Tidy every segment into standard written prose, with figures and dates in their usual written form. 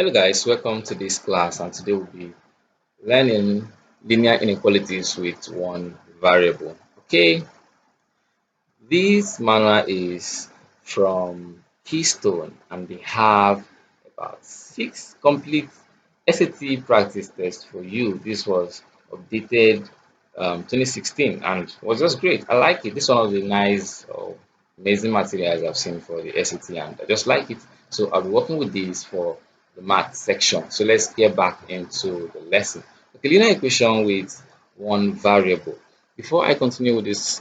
Hello guys, welcome to this class, and today we'll be learning linear inequalities with one variable. Okay, this manual is from Keystone and they have about 6 complete SAT practice tests for you. This was updated 2016 and was just great. I like it. This one of the nice amazing materials I've seen for the SAT and I just like it. So I'll be working with these for the math section. So let's get back into the lesson. Okay, linear equation with one variable. Before I continue with this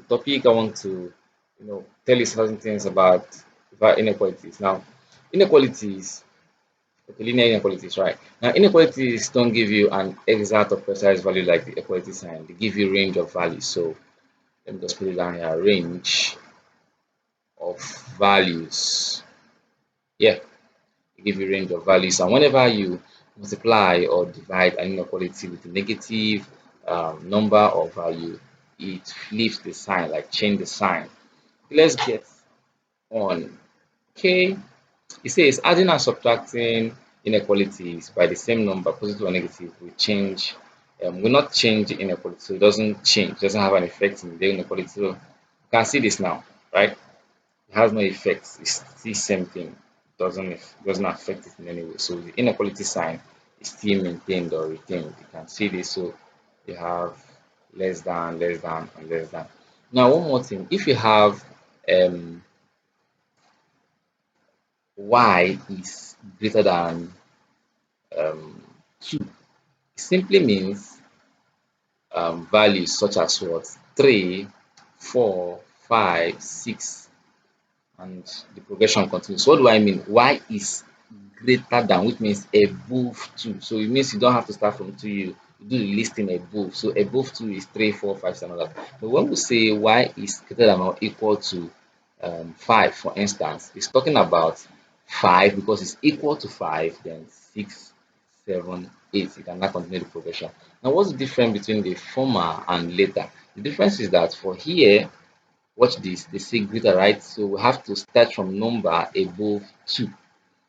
topic, I want to tell you certain things about inequalities. Now, inequalities, okay, linear inequalities, right? Now, inequalities don't give you an exact or precise value like the equality sign. They give you range of values. So let me just put it down here: range of values. Yeah, they give you range of values, and whenever you multiply or divide an inequality with a negative number or value, it flips the sign, like change the sign. Let's get on. Okay, it says adding and subtracting inequalities by the same number, positive or negative, will not change the inequality. So it doesn't change, doesn't have an effect in the inequality. So you can see this now, right? It has no effect. It's the same thing. Doesn't affect it in any way. So the inequality sign is still maintained or retained. You can see this. So you have less than, less than, and less than. Now one more thing. If you have um, y is greater than um, 2, it simply means values such as what 3, 4, 5, 6, and the progression continues. So what do I mean? Y is greater than, which means above 2. So it means you don't have to start from 2, you do the listing above. So above 2 is 3, 4, 5, 7, and all that. But when we say y is greater than or equal to 5, for instance, it's talking about 5 because it's equal to 5, then 6, 7, 8. You can now continue the progression. Now, what's the difference between the former and later? The difference is that for here, watch this, they say greater, right? So we have to start from number above 2.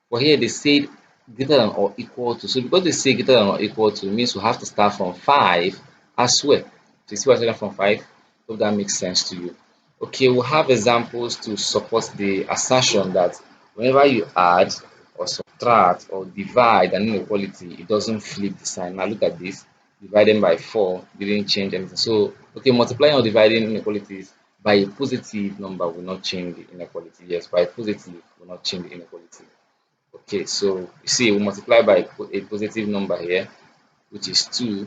For here, they say greater than or equal to. So because they say greater than or equal to, means we have to start from 5 as well. So you see what I said from 5? Hope that makes sense to you. Okay, we'll have examples to support the assertion that whenever you add or subtract or divide an inequality, it doesn't flip the sign. Now look at this. Dividing by 4 didn't change anything. So, okay, multiplying or dividing inequalities by a positive number will not change the inequality. Yes, by positive will not change the inequality. Okay, so you see, we multiply by a positive number here, which is 2,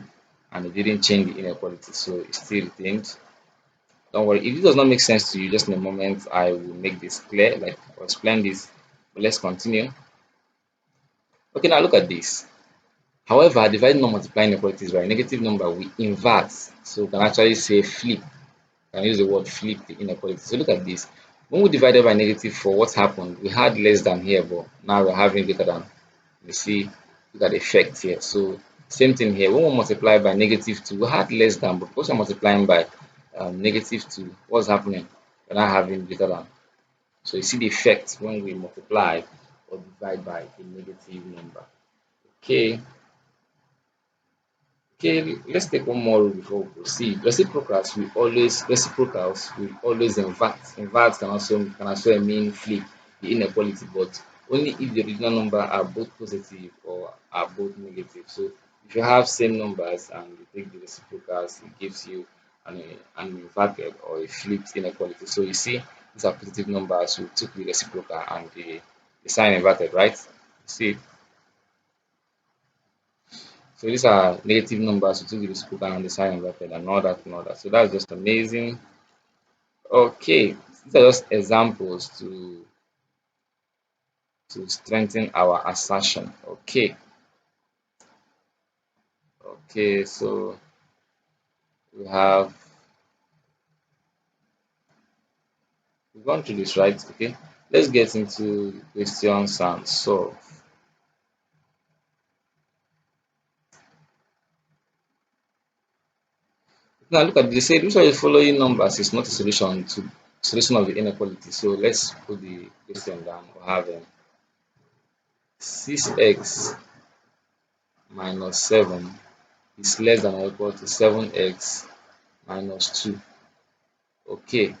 and it didn't change the inequality, so it's still retained. Don't worry, if it does not make sense to you, just in a moment, I will make this clear, like I'll explain this. But let's continue. Okay, now look at this. However, dividing or multiplying inequalities by a negative number, we invert. So we can actually say flip. Can use the word flip the inequality. So look at this. When we divided by -4, what happened? We had less than here, but now we're having greater than. You see, look at the effect here. So same thing here. When we multiply by -2, we had less than, but because we're multiplying by -2, what's happening? We're now having greater than. So you see the effect when we multiply or divide by a negative number. Okay, okay, let's take one more rule before we proceed. Reciprocals will always invert. Invert can also mean flip the inequality, but only if the original number are both positive or are both negative. So if you have same numbers and you take the reciprocals, it gives you an inverted or a flipped inequality. So you see, these are positive numbers. We took the reciprocal and the sign inverted, right? See, so these are negative numbers to the reciprocal and the sign inverted and all that and all that. So that's just amazing. Okay, these are just examples to strengthen our assertion. Okay, okay, so we've gone through this, right? Okay, let's get into questions and solve. Now look at this. They say which of the following numbers is not a solution of the inequality. So let's put the question down. We have 6x minus 7 is less than or equal to 7x minus 2. Okay,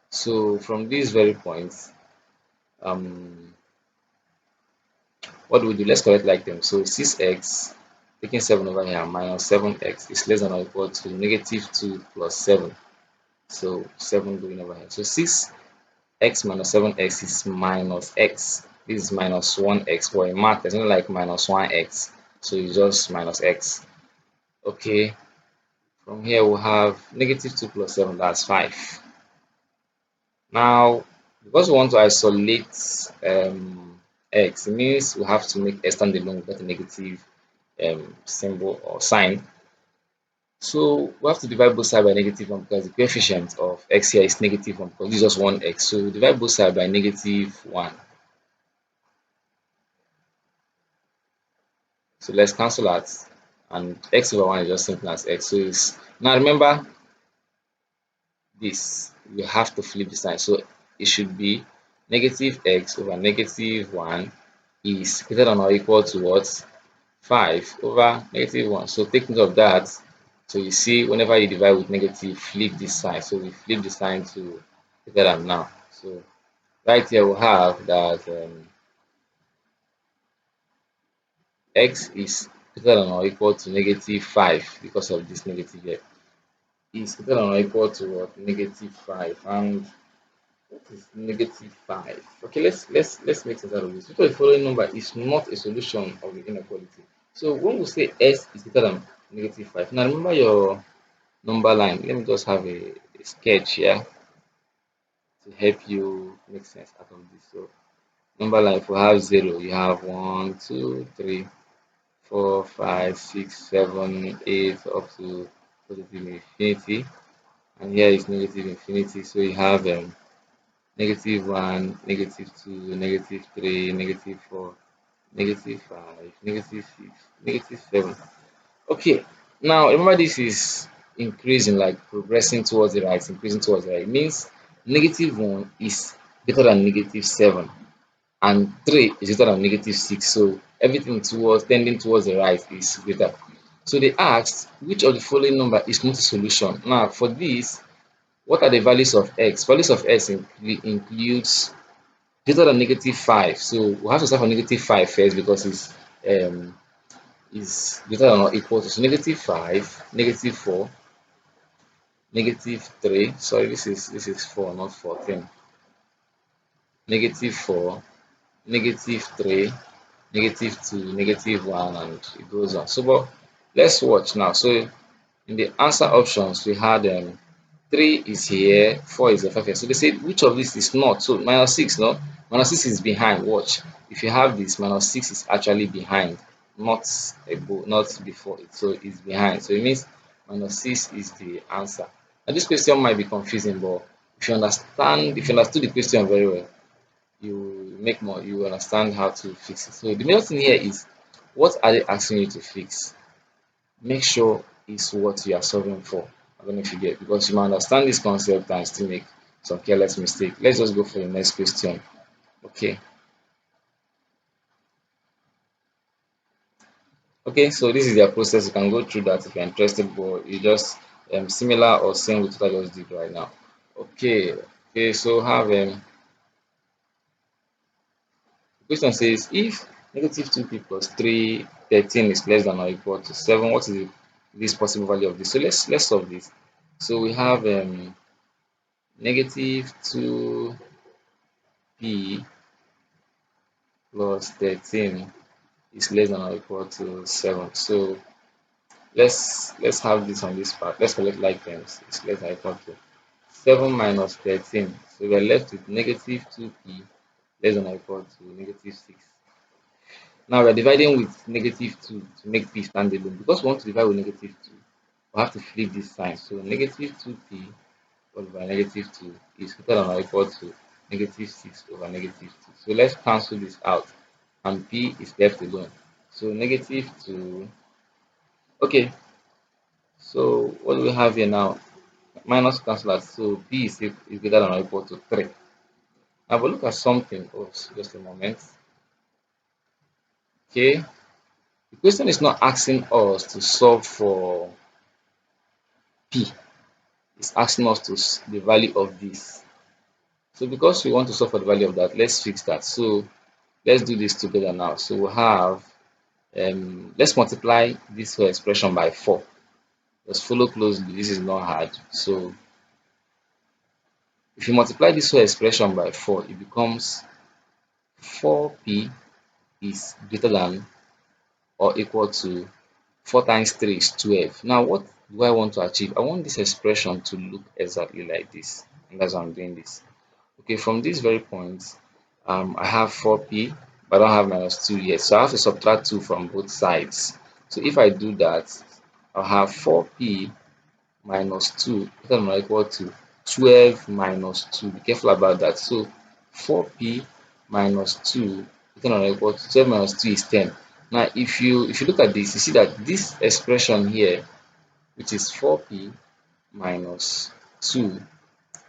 so from this very point, um, what do we do? Let's correct like them. So 6x taking 7 over here minus 7x is less than or equal to negative 2 plus 7. So 7 going over here. So 6x minus 7x is minus x. This is minus 1x. But in math, there's only like minus 1x. So it's just minus x. Okay, from here we'll have negative 2 plus 7, that's 5. Now, because we want to isolate x, it means we have to make x stand alone without a negative symbol or sign. So we have to divide both sides by negative 1 because the coefficient of x here is negative 1 because this is just one x. So we divide both sides by negative 1. So let's cancel that. And x over 1 is just simple as x. So it's, now remember this, you have to flip the sign. So it should be negative x over negative 1 is greater than or equal to what? 5 over negative 1. So take note of that. So you see, whenever you divide with negative, flip this sign. So we flip the sign to greater than now. So right here we have that x is greater than or equal to negative 5 because of this negative here. Is greater than or equal to what? Negative 5. And what is negative 5? Okay, let's make sense out of this. Which of the following number is not a solution of the inequality? So when we say s is greater than negative 5, now remember your number line. Let me just have a sketch here to help you make sense out of this. So number line, if we have 0, you have 1, 2, 3, 4, 5, 6, 7, 8 up to positive infinity. And here is negative infinity. So you have negative 1, negative 2, negative 3, negative 4, negative 5, negative 6, negative 7. Okay, now remember this is increasing, like progressing towards the right, increasing towards the right. It means negative 1 is greater than negative 7 and 3 is greater than negative 6. So everything towards tending towards the right is greater. So they asked which of the following number is not a solution. Now for this, what are the values of x? Values of x includes greater than negative 5. So we have to start from negative 5 first because it's is greater than or equal to, so negative 5, negative 4, negative 3. Sorry, this is 4, not 14. Negative 4, negative 3, negative 2, negative 1, and it goes on. So, but let's watch now. So, in the answer options, we had 3 is here, 4 is the 5 here. So they said which of this is not? So minus 6, no? Minus 6 is behind. Watch. If you have this, minus 6 is actually behind, not above, not before it. So it's behind. So it means minus 6 is the answer. Now this question might be confusing, but if you understood the question very well, you understand how to fix it. So the main thing here is, what are they asking you to fix? Make sure it's what you are solving for. I don't know if you get, because you might understand this concept and still make some careless mistake. Let's just go for the next question. Okay. Okay, so this is their process. You can go through that if you're interested, but you just similar or same with what I just did right now. Okay. Okay, so have the question says if negative 2p plus 313 is less than or equal to 7, what is this possible value of this? So let's solve this. So we have negative 2p plus 13 is less than or equal to 7. So let's have this on this part. Let's collect like terms. It's less than or equal to 7 minus 13. So we're left with negative 2p less than or equal to negative 6. Now we're dividing with negative 2 to make p stand alone. Because we want to divide with negative 2, we have to flip this sign. So negative 2p divided by negative 2 is greater than or equal to negative 6 over negative 2. So let's cancel this out and p is left alone. So negative 2. Okay, so what do we have here now? Minus cancel out. So p is greater than or equal to 3. Now, but look at something. Oh, just a moment. Okay, the question is not asking us to solve for p, it's asking us to the value of this. So because we want to solve for the value of that, let's fix that. So let's do this together now. So we have let's multiply this whole expression by 4. Just follow closely, this is not hard. So if you multiply this whole expression by 4, it becomes 4p is greater than or equal to 4 times 3 is 12. Now what do I want to achieve? I want this expression to look exactly like this, and that's why I'm doing this. Okay, from this very point, I have 4p, but I don't have minus 2 yet, so I have to subtract 2 from both sides. So if I do that, I'll have 4p minus 2 greater than or equal to 12 minus 2. Be careful about that. So 4p minus 2 greater than or equal to 12 minus 2 is 10. Now if you look at this, you see that this expression here, which is 4p minus 2,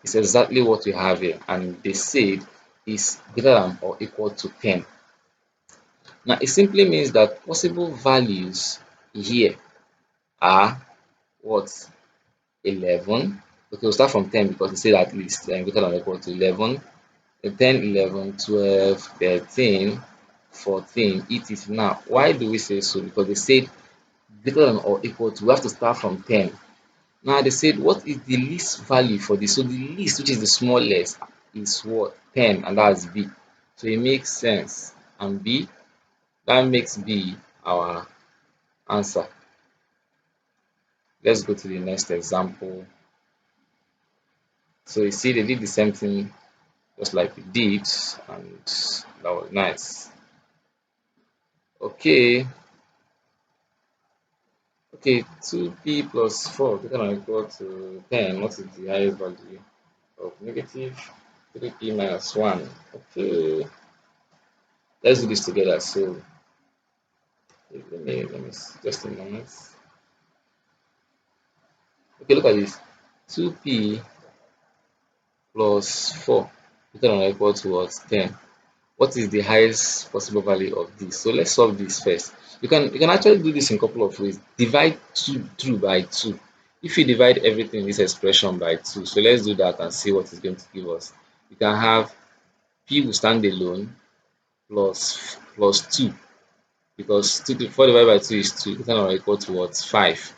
is exactly what we have here, and they said is greater than or equal to 10. Now it simply means that possible values here are what? 11. Okay, we'll start from 10 because it said at least greater than or equal to 11. 10, 11, 12, 13, 14, etc. Now, why do we say so? Because they said greater than or equal to, we have to start from 10. Now, they said what is the least value for this? So, the least, which is the smallest, is what? 10, and that's B. So, it makes sense. And B, that makes B our answer. Let's go to the next example. So, you see, they did the same thing just like we did, and that was nice. Okay, okay, 2p plus 4 greater than or equal to 10. What is the highest value of negative 3p minus 1? Okay, let's do this together. So let me just a moment. Okay, look at this. 2p plus 4 greater than or equal to what? 10. What is the highest possible value of this? So let's solve this first. You can actually do this in a couple of ways. Divide 2 through by 2. If you divide everything in this expression by 2, so let's do that and see what it's going to give us. You can have p will stand alone plus 2, because 2 to 4 divided by 2 is 2, greater than or equal to what? 5.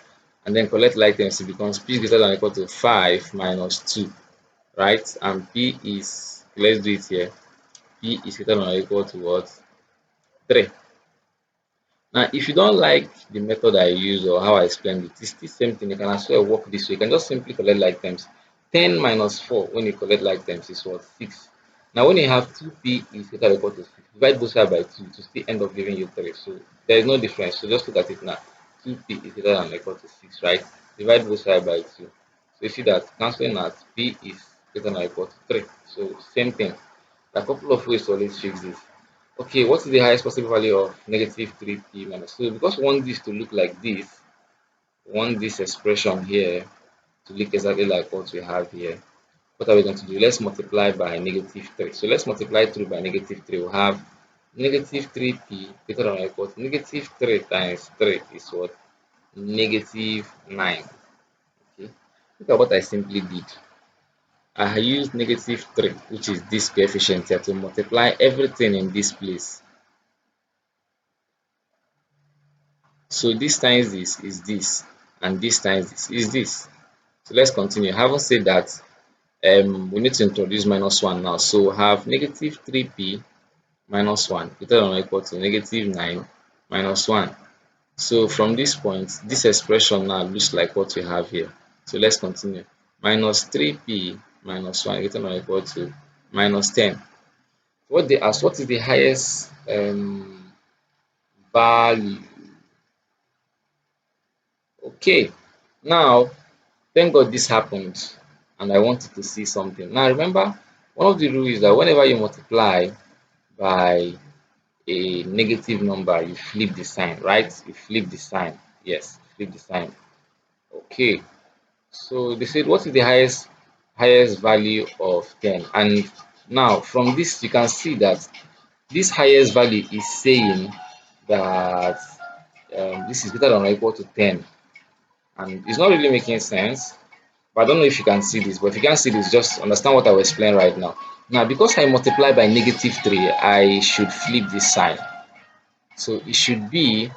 And then collect like terms, it becomes p is greater than or equal to 5 minus 2, right? And p is, let's do it here, p is greater than or equal to what? 3. Now, if you don't like the method I use or how I explained it, it's the same thing. You can as well work this way. You can just simply collect like terms. 10 minus 4 when you collect like terms is what? 6. Now, when you have 2p is greater or equal to 6, divide both sides by 2 to still end up giving you 3. So there is no difference. So just look at it now. 2p is greater than or equal to 6, right? Divide both sides by 2. So you see that cancelling out, p is greater than or equal to 3. So same thing. There are a couple of ways to always fix this. Okay, what is the highest possible value of negative 3p minus? So because we want this to look like this, we want this expression here to look exactly like what we have here. What are we going to do? Let's multiply by negative 3. So let's multiply through by negative 3. We have negative 3p greater than or equal to negative 3 times 3 is what? Negative 9. Okay. Look at what I simply did. I used negative 3, which is this coefficient here, to multiply everything in this place. So this times this is this, and this times this is this. So let's continue. Having said that, we need to introduce minus 1 now. So we have negative 3p minus 1 greater than or equal to negative 9 minus 1. So from this point, this expression now looks like what we have here. So let's continue. Minus 3p minus 1 greater than or equal to minus 10. What they ask, what is the highest value? Okay, now thank God this happened, and I wanted to see something. Now remember, one of the rules is that whenever you multiply by a negative number, you flip the sign, right? You flip the sign. Yes, flip the sign. Okay. So they said what is the highest value of 10? And now from this you can see that this highest value is saying that this is greater than or equal to 10, and it's not really making sense. But I don't know if you can see this, but if you can't see this, just understand what I will explain right now. Now, because I multiply by negative 3, I should flip this sign. So it should be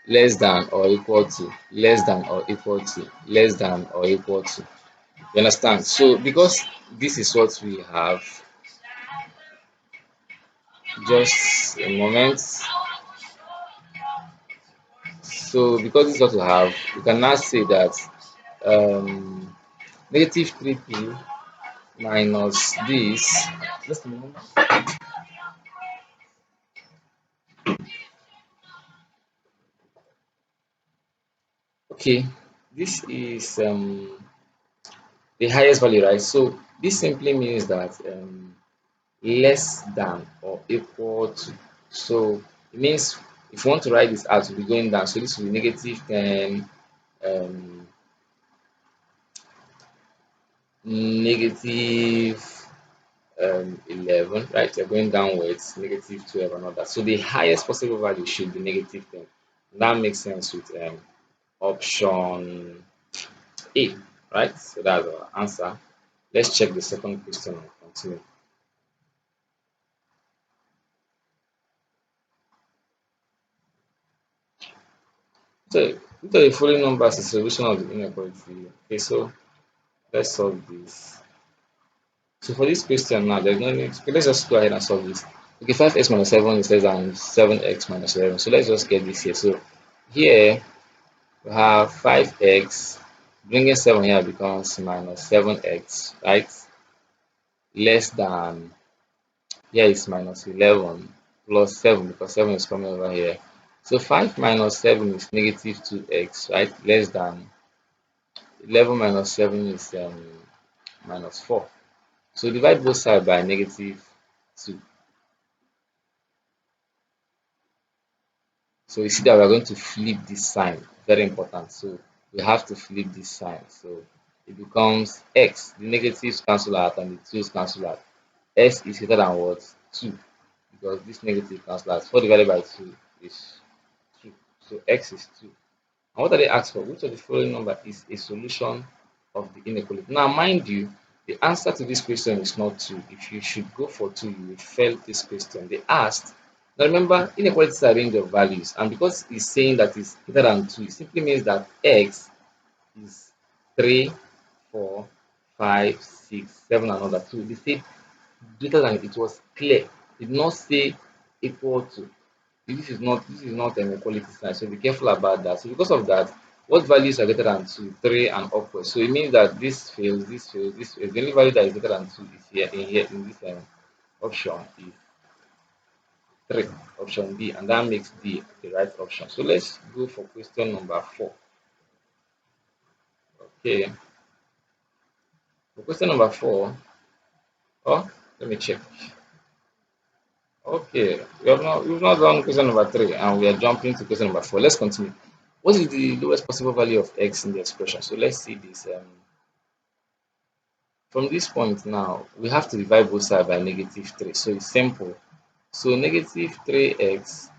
less than or equal to, less than or equal to, less than or equal to. You understand? So because this is what we have, just a moment. So because this is what we have, we can now say that negative 3p minus this. Just a moment. Okay, this is the highest value, right? So this simply means that less than or equal to. So it means if you want to write this out, we'll be going down. So this will be negative 10, um, negative 11, right? You're going downwards, negative 12 and all that. So the highest possible value should be negative 10. That makes sense with option A, right? So that's our answer. Let's check the second question and continue. So, which of the following numbers is the solution of the inequality? Okay, so let's solve this. So for this question now, there's no need. Okay, let's just go ahead and solve this. Okay, 5x minus 7 is less than 7x minus 11. So let's just get this here. So here we have 5x, bringing 7 here becomes minus 7x, right? Less than, here is minus 11 plus 7 because 7 is coming over here. So 5 minus 7 is negative 2x, right? Less than 11 minus 7 is minus 4. So divide both sides by negative 2. So you see that we're going to flip this sign. Very important. So we have to flip this sign. So it becomes x. The negatives cancel out and the 2's cancel out. S is greater than what? 2. Because this negative cancel out. 4 divided by 2 is 2. So x is 2. And what are they asked for? Which of the following number is a solution of the inequality? Now, mind you, the answer to this question is not 2. If you should go for 2, you will fail this question. They asked. Now, remember, inequalities are a range of values, and because it's saying that it's greater than 2, it simply means that x is 3, 4, 5, 6, 7, and other 2. They say greater than it was clear. It did not say equal to. This is not an equality sign, so be careful about that. So because of that, what values are greater than 2, 3, and upwards? So it means that this fails, this fails, this fails. The only value that is greater than 2 is here in this option is 3, option D, and that makes D the right option. So let's go for question number 4. Okay, for question number 4, oh, let me check. Okay, we've not done question number 3, and we are jumping to question number 4. Let's continue. What is the lowest possible value of x in the expression? So let's see this. From this point now, we have to divide both sides by negative 3. So it's simple. So negative 3x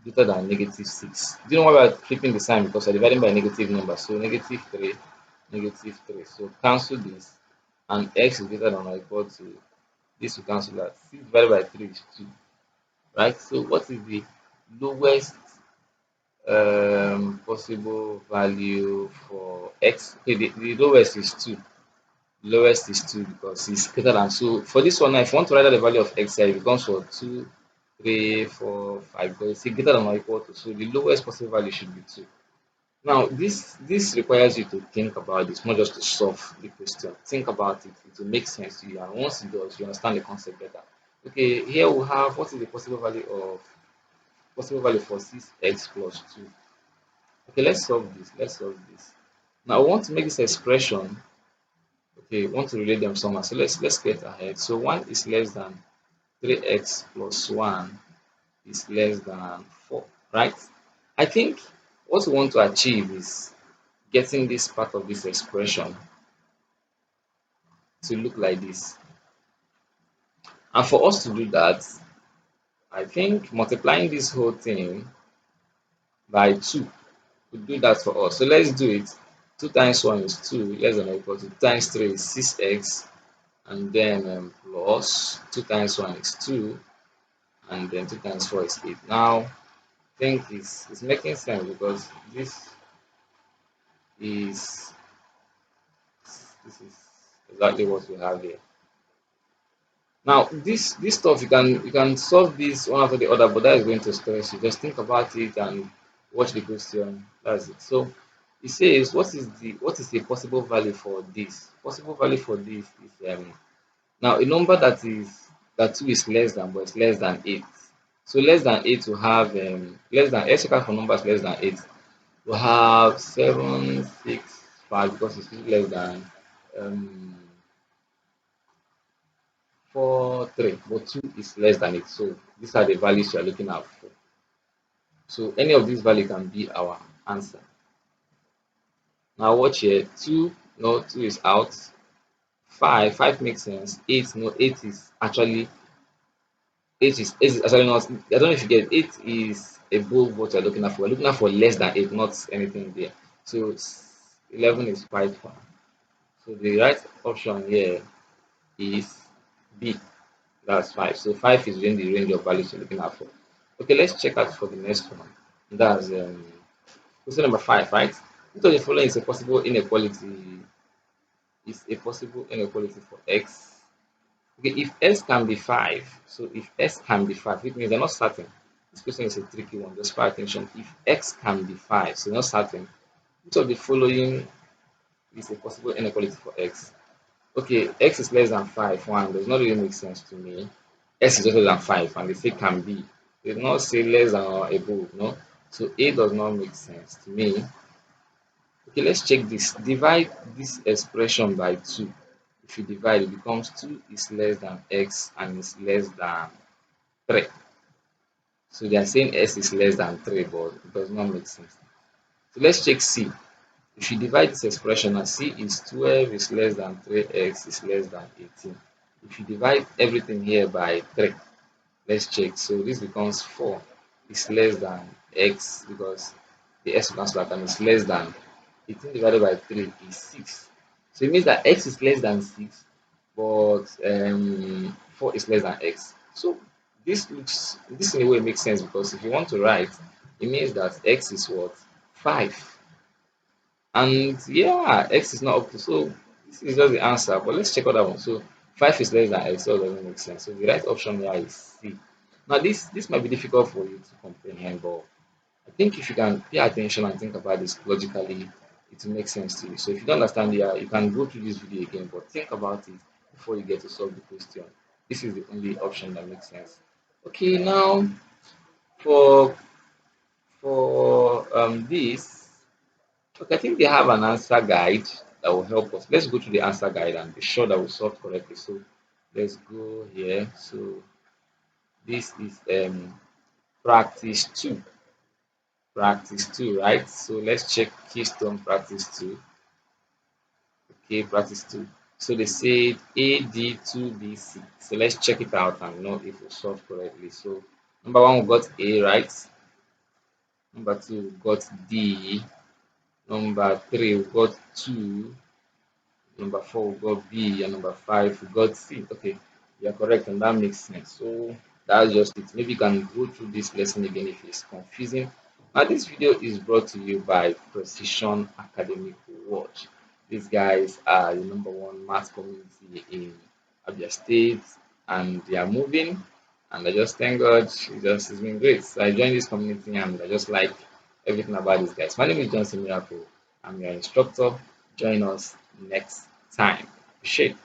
greater than negative 6. Do you know why we're flipping the sign? Because we're dividing by negative number. So negative 3, negative 3. So cancel this. And x is greater than or equal to, this will cancel that. 6 divided by 3 is 2. Right? So what is the lowest possible value for x? Okay, the lowest is 2. Lowest is 2 because it's greater than. So for this one now, if you want to write out the value of x here, it becomes for 2, 3, 4, 5 because it's greater than or equal to. So the lowest possible value should be 2. Now this requires you to think about this, not just to solve the question. Think about it. It will make sense to you, and once it does, you understand the concept better. Okay, here we have what is the possible value for 6x plus 2. Okay, let's solve this. Let's solve this. Now I want to make this expression. Okay, want to relate them somehow. So let's get ahead. So 1 is less than 3x plus 1 is less than 4, right? I think what we want to achieve is getting this part of this expression to look like this. And for us to do that, I think multiplying this whole thing by 2 would do that for us. So let's do it. 2 times 1 is 2, less than or equal to 2 times 3 is 6x, and then plus 2 times 1 is 2, and then 2 times 4 is 8. Now, I think it's making sense because is this is exactly what we have here. Now, this stuff you can solve this one after the other, but that is going to stress you. Just think about it and watch the question. That's it. So it says what is the possible value for this? Possible value for this is now a number that 2 is less than, but it's less than 8. So less than 8 will have less than, let's check out for numbers less than 8. We have 7, 6, 5 because it's less than um 4, 3, but 2 is less than it. So these are the values you are looking out for. So any of these value can be our answer. Now watch here. 2, no, 2 is out. 5 makes sense. 8, no, 8 is actually not. I don't know if you get 8 is above what you're looking at for. We're looking at for less than 8, not anything there. So 11 is quite far. So the right option here is B. That's 5. So 5 is within the range of values you're looking at for. Okay, let's check out for the next one. That's question number 5, right? Which of the following is a possible inequality for x? Okay, if s can be 5, so if s can be 5, it means they're not certain. This question is a tricky one, just pay attention. If x can be 5, so not certain, which of the following is a possible inequality for x? Okay, x is less than 5, one does not really make sense to me. S is less than 5, and they say can be. They did not say less than or above, no? So A does not make sense to me. Okay, let's check this. Divide this expression by 2. If you divide, it becomes 2 is less than x and is less than 3. So they are saying s is less than 3, but it does not make sense. So let's check C. If you divide this expression and C is 12 is less than 3x is less than 18. If you divide everything here by 3, let's check. So this becomes 4 is less than x because the x cancel out and it's less than 18 divided by 3 is 6. So it means that x is less than 6, but 4 is less than x. So this in a way makes sense because if you want to write, it means that x is what? 5. And yeah, x is not up to, so this is just the answer. But let's check other one. So 5 is less than x, so it doesn't make sense. So the right option here is C. Now this might be difficult for you to comprehend, but I think if you can pay attention and think about this logically, it will make sense to you. So if you don't understand here, you can go through this video again, but think about it before you get to solve the question. This is the only option that makes sense. Okay, now for this, okay, I think they have an answer guide that will help us. Let's go to the answer guide and be sure that we solve correctly. So let's go here. So this is practice 2. Practice 2, right? So let's check keystone practice 2. Okay, practice 2. So they said AD2BC. So let's check it out and know if we solve correctly. So number 1 we got A, right? Number 2 we got D. Number 3 we got 2. Number 4 we got B, and number 5 we got C. Okay, you're correct, and that makes sense. So that's just it. Maybe you can go through this lesson again if it's confusing. Now, this video is brought to you by Precision Academic Watch. These guys are the number one math community in Abia State, and they are moving. And I just thank God, it's been great. So I joined this community, and I just like everything about these guys. My name is Johnson Miracle. I'm your instructor. Join us next time. Appreciate